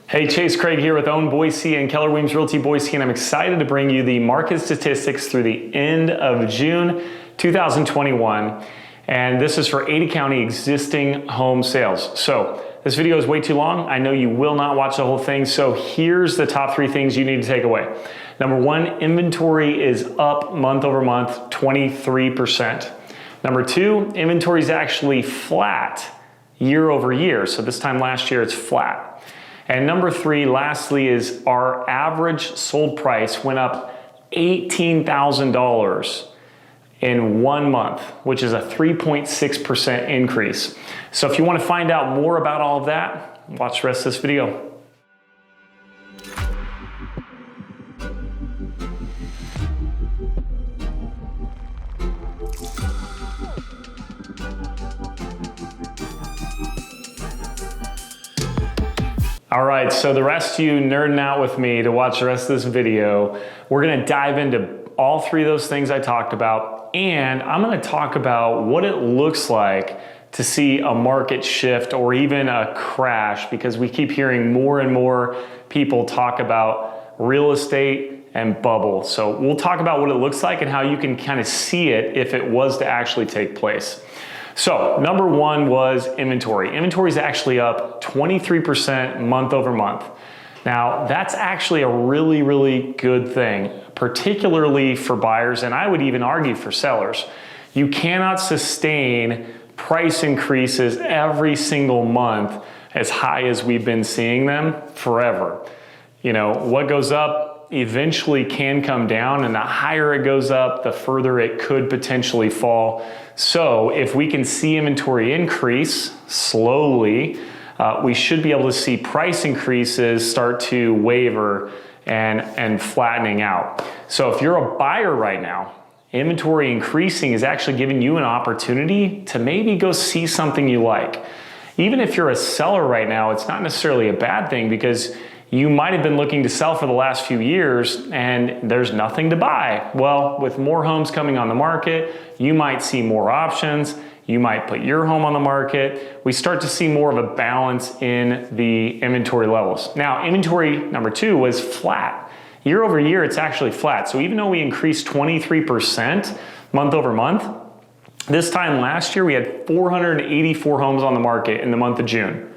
Hey, Chase Craig here with Own Boise and Keller Williams Realty Boise, and I'm excited to bring you the market statistics through the end of June 2021. And this is for Ada County existing home sales. So this video is way too long. I know you will not watch the whole thing. So here's the top 3 things you need to take away. Number 1, inventory is up month over month, 23%. Number 2, inventory is actually flat year over year. So this time last year, it's flat. And number 3, lastly, is our average sold price went up $18,000 in 1 month, which is a 3.6% increase. So if you want to find out more about all of that, watch the rest of this video. All right, so the rest of you nerding out with me to watch the rest of this video, we're gonna dive into all 3 of those things I talked about, and I'm gonna talk about what it looks like to see a market shift or even a crash, because we keep hearing more and more people talk about real estate and bubble. So we'll talk about what it looks like and how you can kind of see it if it was to actually take place. So number 1 was inventory. Inventory is actually up 23% month over month. Now that's actually a really, really good thing, particularly for buyers, and I would even argue for sellers. You cannot sustain price increases every single month as high as we've been seeing them forever. You know, what goes up eventually can come down, and the higher it goes up, the further it could potentially fall. So if we can see inventory increase slowly, we should be able to see price increases start to waver and flattening out. So if you're a buyer right now, inventory increasing is actually giving you an opportunity to maybe go see something you like. Even if you're a seller right now, it's not necessarily a bad thing, because you might have been looking to sell for the last few years and there's nothing to buy. Well, with more homes coming on the market, you might see more options. You might put your home on the market. We start to see more of a balance in the inventory levels. Now, inventory number 2 was flat. Year over year, it's actually flat. So even though we increased 23% month over month, this time last year, we had 484 homes on the market in the month of June.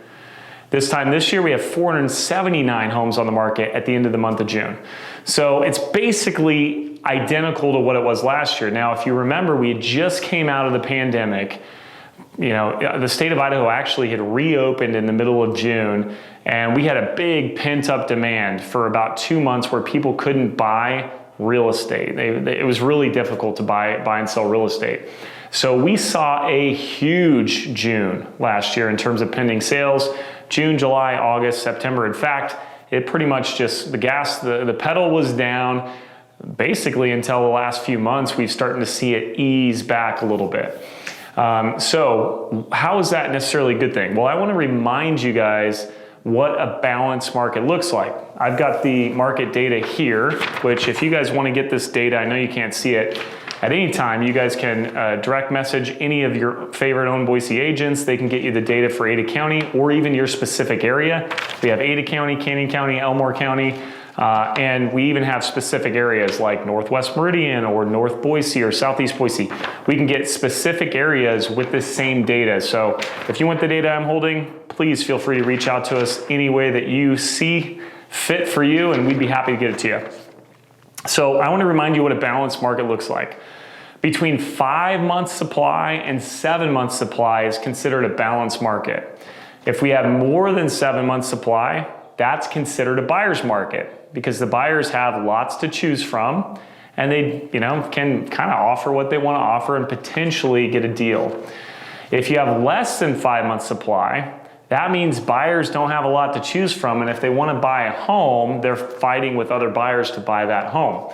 This time this year, we have 479 homes on the market at the end of the month of June. So it's basically identical to what it was last year. Now, if you remember, we just came out of the pandemic. You know, the state of Idaho actually had reopened in the middle of June, and we had a big pent-up demand for about 2 months where people couldn't buy real estate. It was really difficult to buy and sell real estate. So we saw a huge June last year in terms of pending sales. June, July, August, September. In fact, it pretty much just, the pedal was down basically until the last few months. We've started to see it ease back a little bit. So how is that necessarily a good thing? Well, I want to remind you guys what a balanced market looks like. I've got the market data here, which if you guys want to get this data, I know you can't see it. At any time, you guys can direct message any of your favorite Own Boise agents. They can get you the data for Ada County or even your specific area. We have Ada County, Canyon County, Elmore County, and we even have specific areas like Northwest Meridian or North Boise or Southeast Boise. We can get specific areas with the same data. So if you want the data I'm holding, please feel free to reach out to us any way that you see fit for you, and we'd be happy to get it to you. So I want to remind you what a balanced market looks like. Between 5 months supply and 7 months supply is considered a balanced market. If we have more than 7 months supply, that's considered a buyer's market, because the buyers have lots to choose from, and they, can kind of offer what they want to offer and potentially get a deal. If you have less than 5 months supply, that means buyers don't have a lot to choose from, and if they want to buy a home, they're fighting with other buyers to buy that home.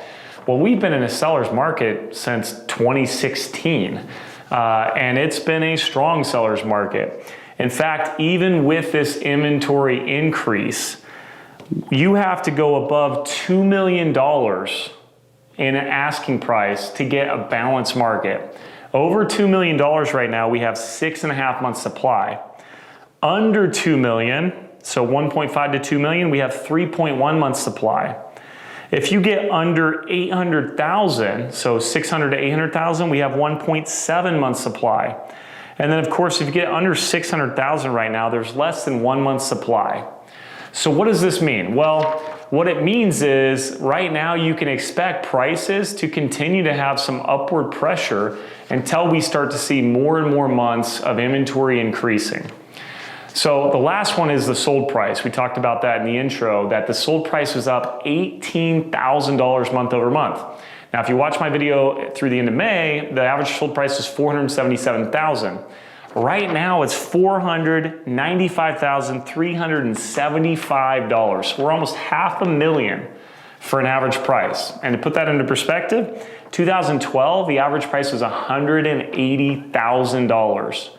Well, we've been in a seller's market since 2016, and it's been a strong seller's market. In fact, even with this inventory increase, you have to go above $2 million in an asking price to get a balanced market. Over $2 million right now, we have 6.5 months supply. Under $2 million, So 1.5 to 2 million, we have 3.1 months supply. If you get under 800,000, so 600 to 800,000, we have 1.7 months supply. And then of course, if you get under 600,000 right now, there's less than 1 month supply. So what does this mean? Well, what it means is right now you can expect prices to continue to have some upward pressure until we start to see more and more months of inventory increasing. So the last one is the sold price. We talked about that in the intro, that the sold price was up $18,000 month over month. Now, if you watch my video through the end of May, the average sold price is $477,000. Right now, it's $495,375. So we're almost $500,000 for an average price. And to put that into perspective, 2012, the average price was $180,000.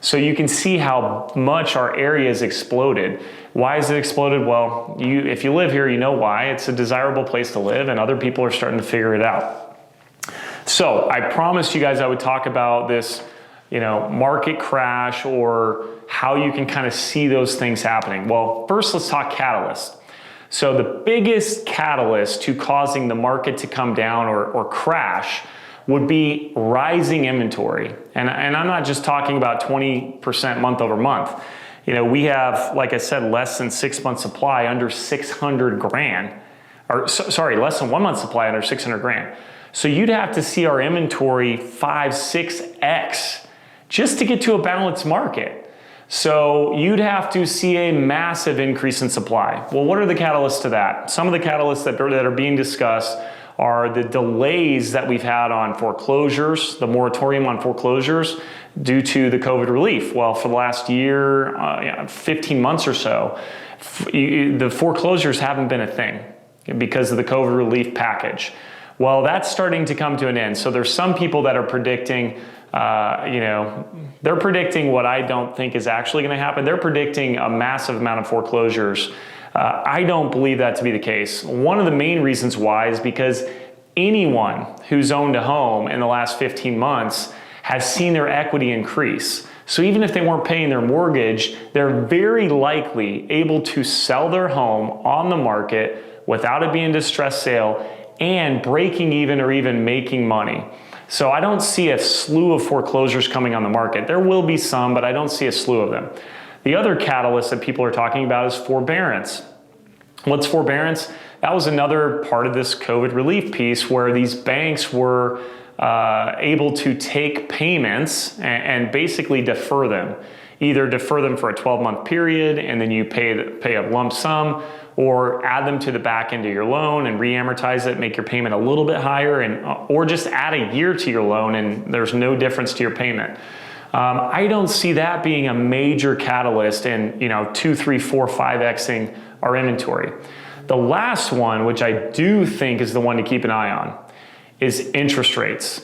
So you can see how much our area has exploded. Why has it exploded? Well, if you live here, you know why. It's a desirable place to live, and other people are starting to figure it out. So I promised you guys I would talk about this, market crash, or how you can kind of see those things happening. Well, first let's talk catalyst. So the biggest catalyst to causing the market to come down or crash would be rising inventory. And I'm not just talking about 20% month over month. We have, like I said, less than 6 months supply under 600 grand, less than 1 month supply under 600 grand. So you'd have to see our inventory 5-6x just to get to a balanced market. So you'd have to see a massive increase in supply. Well, what are the catalysts to that? Some of the catalysts that are being discussed are the delays that we've had on foreclosures, the moratorium on foreclosures due to the COVID relief. Well, for the last year, 15 months or so, the foreclosures haven't been a thing because of the COVID relief package. Well, that's starting to come to an end. So there's some people that are predicting, they're predicting what I don't think is actually going to happen. They're predicting a massive amount of foreclosures. I don't believe that to be the case. One of the main reasons why is because anyone who's owned a home in the last 15 months has seen their equity increase. So even if they weren't paying their mortgage, they're very likely able to sell their home on the market without it being a distressed sale and breaking even or even making money. So I don't see a slew of foreclosures coming on the market. There will be some, but I don't see a slew of them. The other catalyst that people are talking about is forbearance. What's forbearance? That was another part of this COVID relief piece where these banks were able to take payments and basically defer them. Either defer them for a 12-month period and then you pay a lump sum, or add them to the back end of your loan and re-amortize it, make your payment a little bit higher, or just add a year to your loan and there's no difference to your payment. I don't see that being a major catalyst in 2, 3, 4, 5xing our inventory. The last one, which I do think is the one to keep an eye on, is interest rates.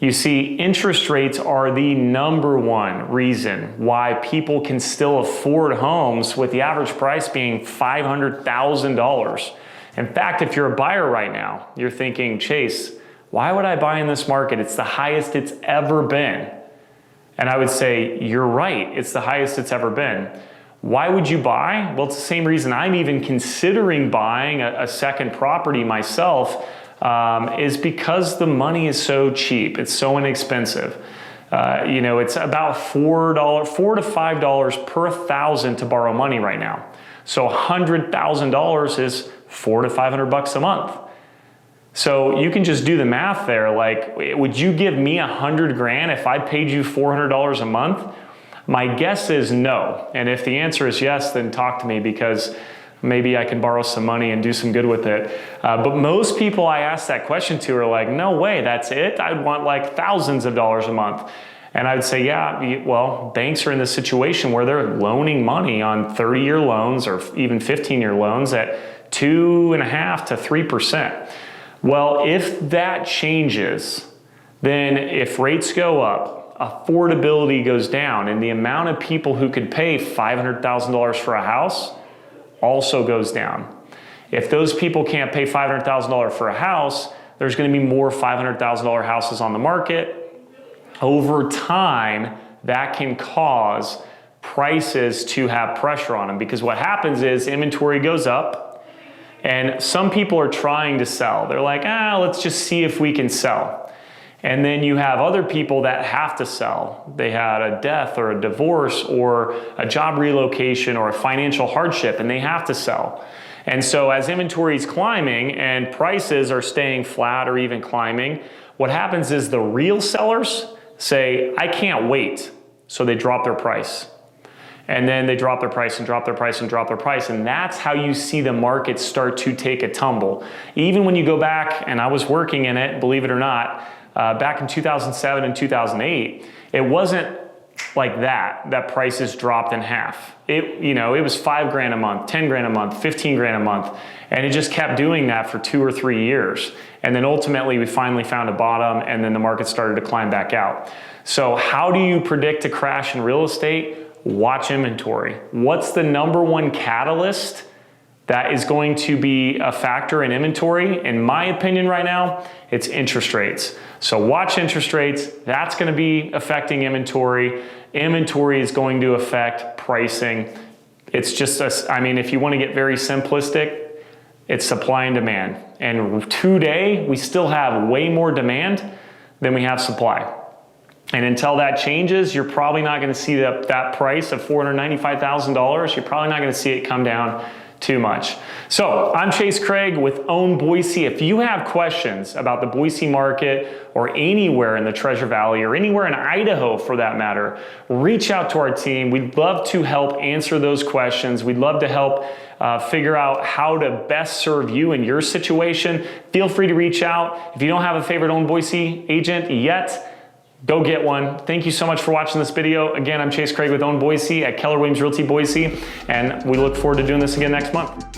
You see, interest rates are the number one reason why people can still afford homes with the average price being $500,000. In fact, if you're a buyer right now, you're thinking, Chase, why would I buy in this market? It's the highest it's ever been. And I would say, you're right, it's the highest it's ever been. Why would you buy? Well, it's the same reason I'm even considering buying a second property myself, is because the money is so cheap. It's so inexpensive. It's about $4 to $5 per thousand to borrow money right now. So $100,000 is $400 to $500 a month. So you can just do the math there. Like, would you give me $100 grand if I paid you $400 a month? My guess is no. And if the answer is yes, then talk to me, because maybe I can borrow some money and do some good with it. But most people I ask that question to are like, no way, that's it? I'd want like thousands of dollars a month. And I would say, yeah, well, banks are in this situation where they're loaning money on 30-year loans or even 15-year loans at 2.5% to 3%. Well, if that changes, then if rates go up, affordability goes down, and the amount of people who could pay $500,000 for a house also goes down. If those people can't pay $500,000 for a house, there's going to be more $500,000 houses on the market. Over time, that can cause prices to have pressure on them, because what happens is inventory goes up and some people are trying to sell. They're like, let's just see if we can sell. And then you have other people that have to sell. They had a death or a divorce or a job relocation or a financial hardship, and they have to sell. And so as inventory is climbing and prices are staying flat or even climbing, what happens is the real sellers say, I can't wait. So they drop their price. And then they drop their price and drop their price and drop their price. And that's how you see the market start to take a tumble. Even when you go back, and I was working in it, believe it or not, back in 2007 and 2008, it wasn't like that prices dropped in half. It was $5,000 a month, $10,000 a month, $15,000 a month. And it just kept doing that for 2 or 3 years. And then ultimately we finally found a bottom, and then the market started to climb back out. So how do you predict a crash in real estate? Watch inventory. What's the number one catalyst that is going to be a factor in inventory? In my opinion right now, it's interest rates. So watch interest rates. That's going to be affecting inventory. Inventory is going to affect pricing. It's just, if you want to get very simplistic, it's supply and demand. And today, we still have way more demand than we have supply. And until that changes, you're probably not going to see that price of $495,000. You're probably not going to see it come down too much. So I'm Chase Craig with Own Boise. If you have questions about the Boise market or anywhere in the Treasure Valley or anywhere in Idaho for that matter, reach out to our team. We'd love to help answer those questions. We'd love to help figure out how to best serve you in your situation. Feel free to reach out. If you don't have a favorite Own Boise agent yet, go get one. Thank you so much for watching this video. Again, I'm Chase Craig with Own Boise at Keller Williams Realty Boise, and we look forward to doing this again next month.